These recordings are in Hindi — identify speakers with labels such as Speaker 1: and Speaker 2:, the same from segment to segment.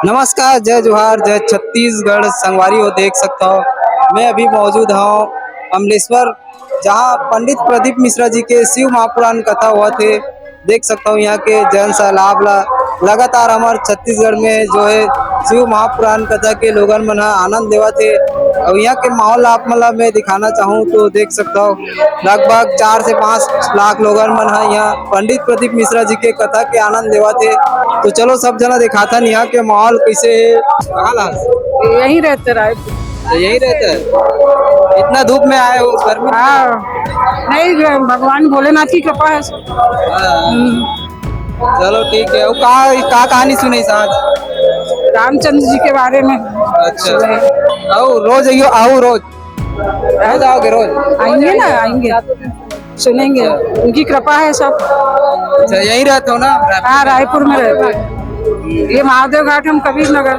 Speaker 1: नमस्कार, जय जोहार, जय छत्तीसगढ़। संगवारी हो देख सकता हो मैं अभी मौजूद हूँ अमलेश्वर, जहाँ पंडित प्रदीप मिश्रा जी के शिव महापुराण कथा हुआ थे। देख सकता हूँ यहाँ के जन सैलाब लगातार हमारे छत्तीसगढ़ में जो है शिव महापुराण कथा के लोगन मन आनंद लेवा थे। और यहाँ के माहौल आप मतलब मैं दिखाना चाहूँ तो देख सकता हूँ लगभग 4 से 5 लाख लोगन मन यहाँ पंडित प्रदीप मिश्रा जी के कथा के आनंद लेवा थे। तो चलो सब जना दिखाता यहाँ के माहौल कैसे है। कहाँ ला?
Speaker 2: यहीं रहते रायपुर।
Speaker 1: तो यही रहता है। इतना धूप में आए हो घर में?
Speaker 2: हाँ, नहीं भगवान भोलेनाथ की कृपा है।
Speaker 1: चलो ठीक है। वो कहा कहानी सुनी आज?
Speaker 2: रामचंद्र जी के बारे में।
Speaker 1: अच्छा, आओ रोज आओ रोज रोज आओगे रोज?
Speaker 2: आएंगे ना, आएंगे सुनेंगे। उनकी कृपा है सब।
Speaker 1: अच्छा, यही रहते हो ना?
Speaker 2: हाँ, रायपुर में रहते हैं। ये महादेव घाट, हम कबीर नगर।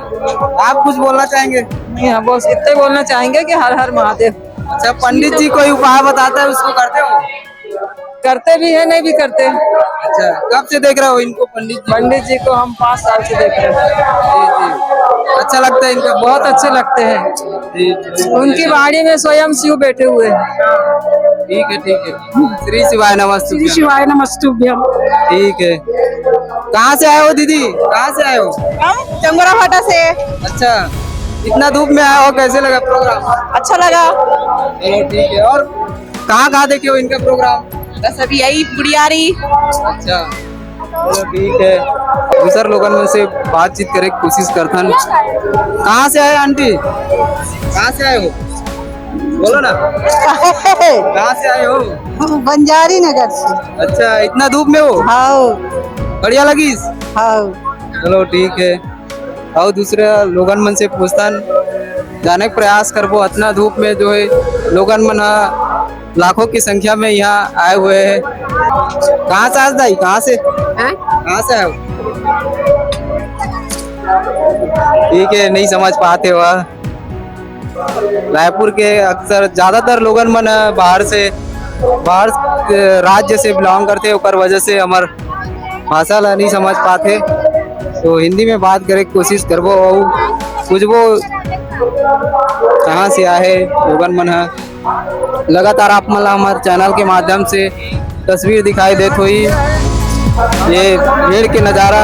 Speaker 1: आप कुछ बोलना चाहेंगे?
Speaker 2: नहीं, हम बस इतने बोलना चाहेंगे कि हर हर महादेव।
Speaker 1: अच्छा, पंडित जी कोई उपाय बताता है उसको करते हो?
Speaker 2: करते भी है, नहीं भी करते।
Speaker 1: अच्छा, कब से देख रहे हो इनको
Speaker 2: पंडित जी को हम 5 साल से देख रहे हैं।
Speaker 1: जी जी, अच्छा लगता है इनका?
Speaker 2: बहुत अच्छे लगते हैं।
Speaker 1: जी जी।
Speaker 2: उनकी वाणी में स्वयं शिव बैठे हुए हैं।
Speaker 1: ठीक है ठीक है। श्री शिवाय नमस्ते।
Speaker 2: श्री शिवाय नमस्तुभ्यम।
Speaker 1: ठीक है। कहाँ से आए हो दीदी? कहाँ से आए हो?
Speaker 3: हम जंगोरा भाटा से।
Speaker 1: अच्छा, इतना धूप में आए हो, कैसे लगा प्रोग्राम?
Speaker 3: अच्छा लगा।
Speaker 1: चलो ठीक है। और कहाँ देखे हो इनका प्रोग्राम?
Speaker 3: बस अभी यही बुढ़ियारी।
Speaker 1: अच्छा, चलो ठीक है। दूसरे लोगों में से बातचीत करे की कोशिश करता। कहाँ से आए आंटी? कहाँ से आए हो? बोलो ना। कहाँ से आए हो?
Speaker 3: बंजारी नगर से।
Speaker 1: अच्छा, इतना धूप में हो?
Speaker 3: हाँ।
Speaker 1: बढ़िया लगी?
Speaker 3: हाँ।
Speaker 1: चलो ठीक है। और दूसरे लोगन मन से पूछतान जाने का प्रयास करबो। इतना धूप में जो है लोगन मन लाखों की संख्या में यहाँ आए हुए हैं। कहाँ से आज दाई? कहाँ से? कहाँ से आए हो? ठीक है, नहीं समझ पाते हो। रायपुर के अक्सर ज्यादातर लोगन मन बाहर राज्य से बिलोंग करते, ओकर वजह से हमार भाषा ला नहीं समझ पाते। तो हिंदी में बात करे की कोशिश करबो और पूछबो कहाँ से आए लोगन मन है। लगातार आप मन हमारे चैनल के माध्यम से तस्वीर दिखाई देत हुई। ये भीड़ के नज़ारा